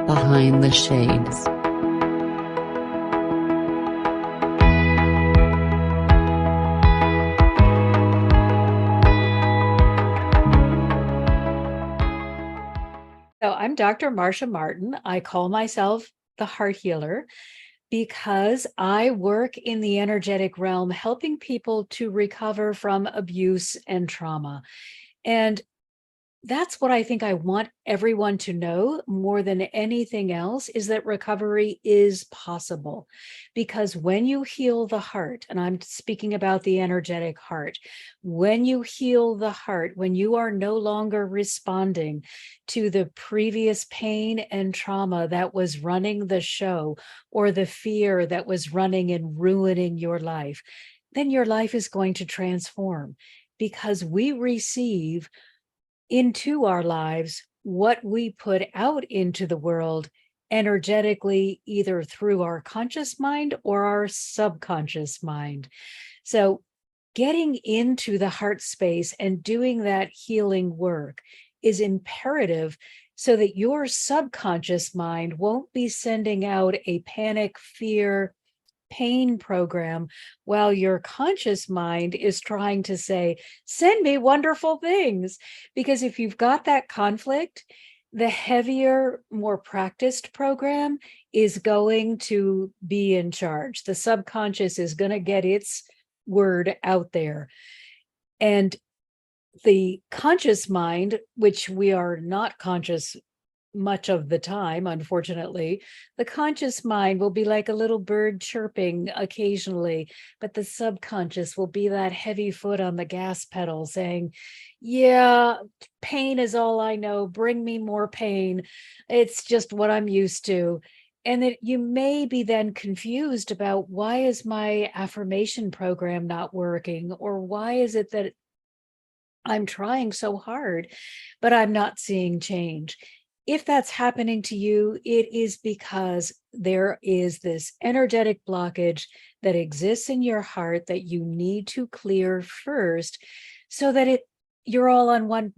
Behind the Shades. So I'm Dr. Marcia Martin. I call myself the heart healer because I work in the energetic realm, helping people to recover from abuse and trauma. And that's what I think I want everyone to know more than anything else is that recovery is possible. Because when you heal the heart, and I'm speaking about the energetic heart, when you heal the heart, when you are no longer responding to the previous pain and trauma that was running the show, or the fear that was running and ruining your life, then your life is going to transform because we receive into our lives what we put out into the world energetically, either through our conscious mind or our subconscious mind. So, getting into the heart space and doing that healing work is imperative so that your subconscious mind won't be sending out a panic, fear, pain program while your conscious mind is trying to say, send me wonderful things. Because if you've got that conflict, the heavier, more practiced program is going to be in charge. The subconscious is going to get its word out there. And the conscious mind, which we are not conscious much of the time, unfortunately, the conscious mind will be like a little bird chirping occasionally, but the subconscious will be that heavy foot on the gas pedal saying, yeah, pain is all I know. Bring me more pain. It's just what I'm used to. And that you may be then confused about, why is my affirmation program not working? Or why is it that I'm trying so hard, but I'm not seeing change? If that's happening to you, it is because there is this energetic blockage that exists in your heart that you need to clear first, so that you're all on one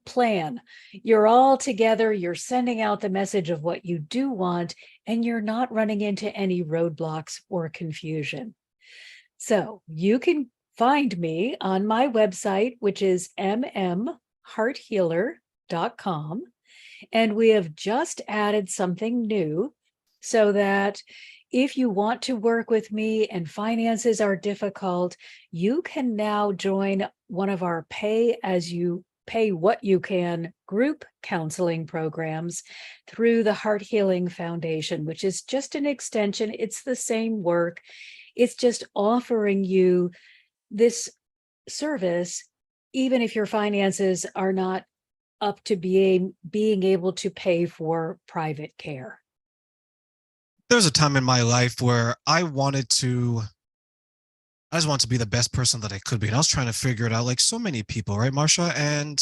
plan. You're all together, you're sending out the message of what you do want, and you're not running into any roadblocks or confusion. So you can find me on my website, which is mmhearthealer.com. And we have just added something new so that if you want to work with me and finances are difficult, you can now join one of our pay as you pay what you can group counseling programs through the Heart Healing Foundation, which is just an extension. It's the same work. It's just offering you this service, even if your finances are not up to being able to pay for private care. There's a time in my life where I just wanted to be the best person that I could be. And I was trying to figure it out like so many people, right, Marcia? And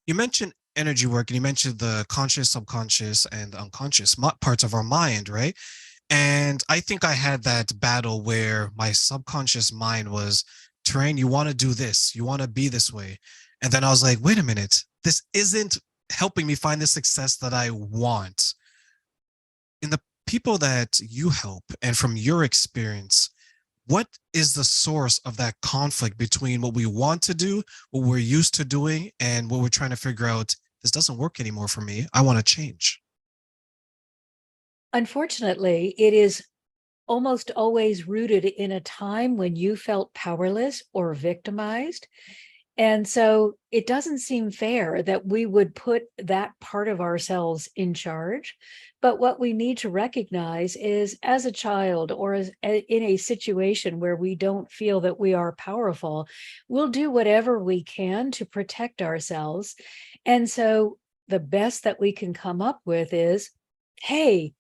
you mentioned energy work and you mentioned the conscious, subconscious, and unconscious parts of our mind, right? And I think I had that battle where my subconscious mind was, Terrain, you want to do this, you want to be this way. And then I was like, wait a minute, this isn't helping me find the success that I want. In the people that you help and from your experience, what is the source of that conflict between what we want to do, what we're used to doing, and what we're trying to figure out? This doesn't work anymore for me. I want to change. Unfortunately, it is almost always rooted in a time when you felt powerless or victimized. And so it doesn't seem fair that we would put that part of ourselves in charge. But what we need to recognize is, as a child or in a situation where we don't feel that we are powerful, we'll do whatever we can to protect ourselves. And so the best that we can come up with is, hey,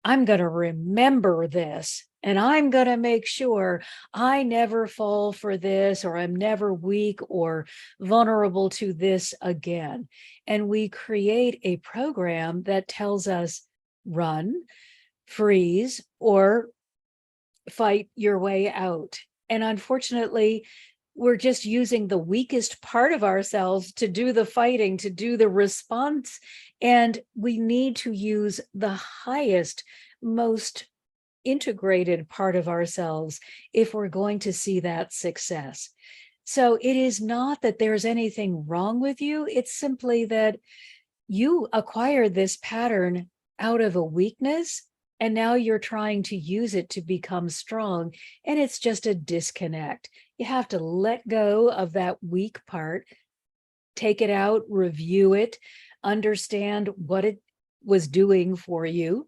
I'm going to remember this, and I'm going to make sure I never fall for this, or I'm never weak or vulnerable to this again. And we create a program that tells us run, freeze, or fight your way out. And unfortunately, we're just using the weakest part of ourselves to do the fighting, to do the response. And we need to use the highest, most integrated part of ourselves if we're going to see that success. So it is not that there's anything wrong with you. It's simply that you acquired this pattern out of a weakness, and now you're trying to use it to become strong. And it's just a disconnect. You have to let go of that weak part, take it out, review it, understand what it was doing for you,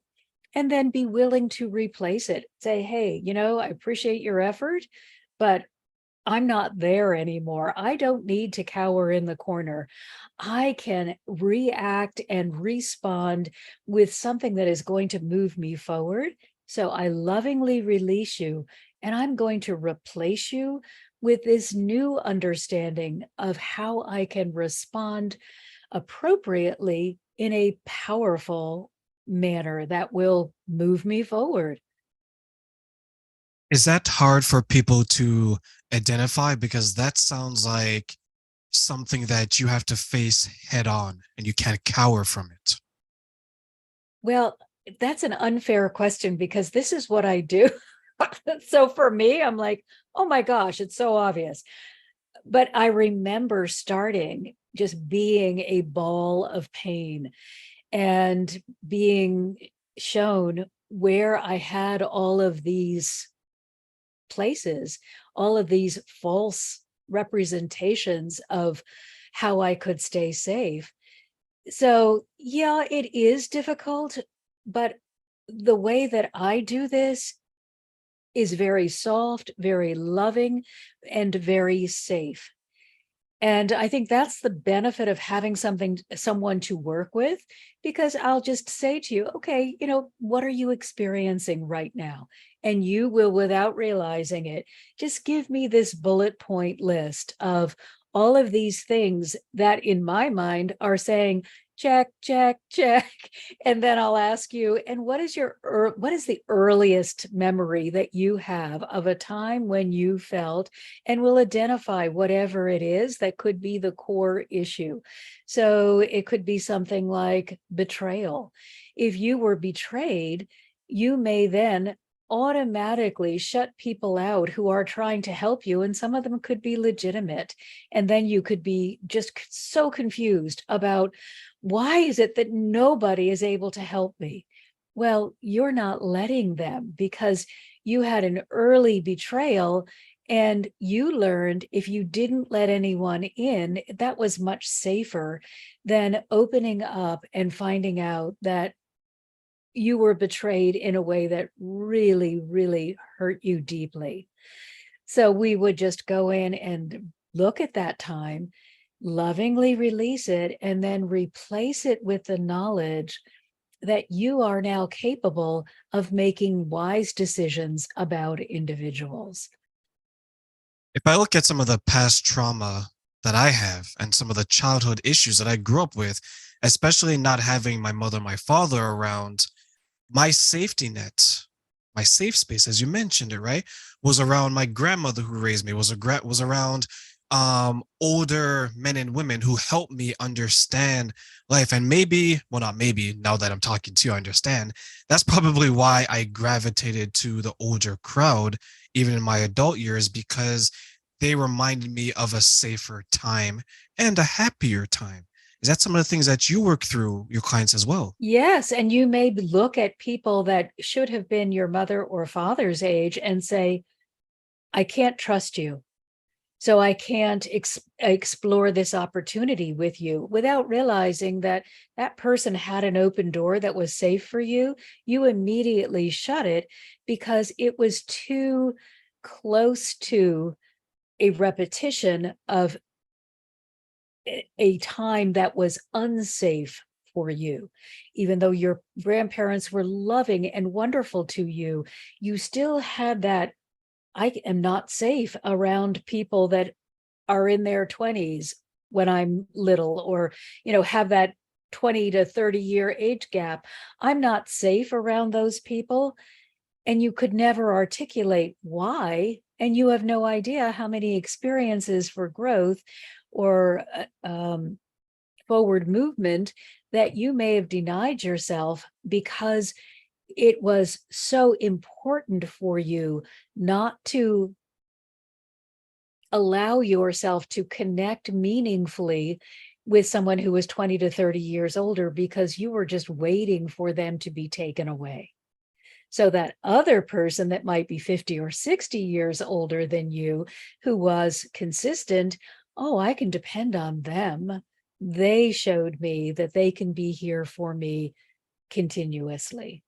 and then be willing to replace it. Say, hey, I appreciate your effort, but I'm not there anymore. I don't need to cower in the corner. I can react and respond with something that is going to move me forward. So I lovingly release you, and I'm going to replace you with this new understanding of how I can respond appropriately in a powerful manner that will move me forward. Is that hard for people to identify? Because that sounds like something that you have to face head on and you can't cower from it. Well, that's an unfair question because this is what I do. So for me, I'm like, oh my gosh, it's so obvious. But I remember starting just being a ball of pain and being shown where I had all of these places, all of these false representations of how I could stay safe. So, yeah, it is difficult, but the way that I do this is very soft, very loving, and very safe. And I think that's the benefit of having someone to work with, because I'll just say to you, okay, what are you experiencing right now? And you will, without realizing it, just give me this bullet point list of all of these things that in my mind are saying, check, check, check. And then I'll ask you, and what is the earliest memory that you have of a time when you felt, and we'll identify whatever it is that could be the core issue. So it could be something like betrayal. If you were betrayed, you may then automatically shut people out who are trying to help you, and some of them could be legitimate. And then you could be just so confused about, why is it that nobody is able to help me? Well, you're not letting them because you had an early betrayal, and you learned if you didn't let anyone in, that was much safer than opening up and finding out that you were betrayed in a way that really, really hurt you deeply. So we would just go in and look at that time, lovingly release it, and then replace it with the knowledge that you are now capable of making wise decisions about individuals. If I look at some of the past trauma that I have and some of the childhood issues that I grew up with, especially not having my mother, my father around, my safety net, my safe space, as you mentioned it, right, was around my grandmother who raised me, was around older men and women who helped me understand life. And maybe, well, not maybe, now that I'm talking to you, I understand. That's probably why I gravitated to the older crowd, even in my adult years, because they reminded me of a safer time and a happier time. Is that some of the things that you work through your clients as well? Yes, and you may look at people that should have been your mother or father's age and say, I can't trust you. So I can't explore this opportunity with you, without realizing that that person had an open door that was safe for you. You immediately shut it because it was too close to a repetition of a time that was unsafe for you. Even though your grandparents were loving and wonderful to you, you still had that, I am not safe around people that are in their 20s when I'm little, or, have that 20 to 30-year age gap. I'm not safe around those people. And you could never articulate why. And you have no idea how many experiences for growth or forward movement that you may have denied yourself because it was so important for you not to allow yourself to connect meaningfully with someone who was 20 to 30 years older because you were just waiting for them to be taken away. So that other person that might be 50 or 60 years older than you, who was consistent, oh, I can depend on them. They showed me that they can be here for me continuously.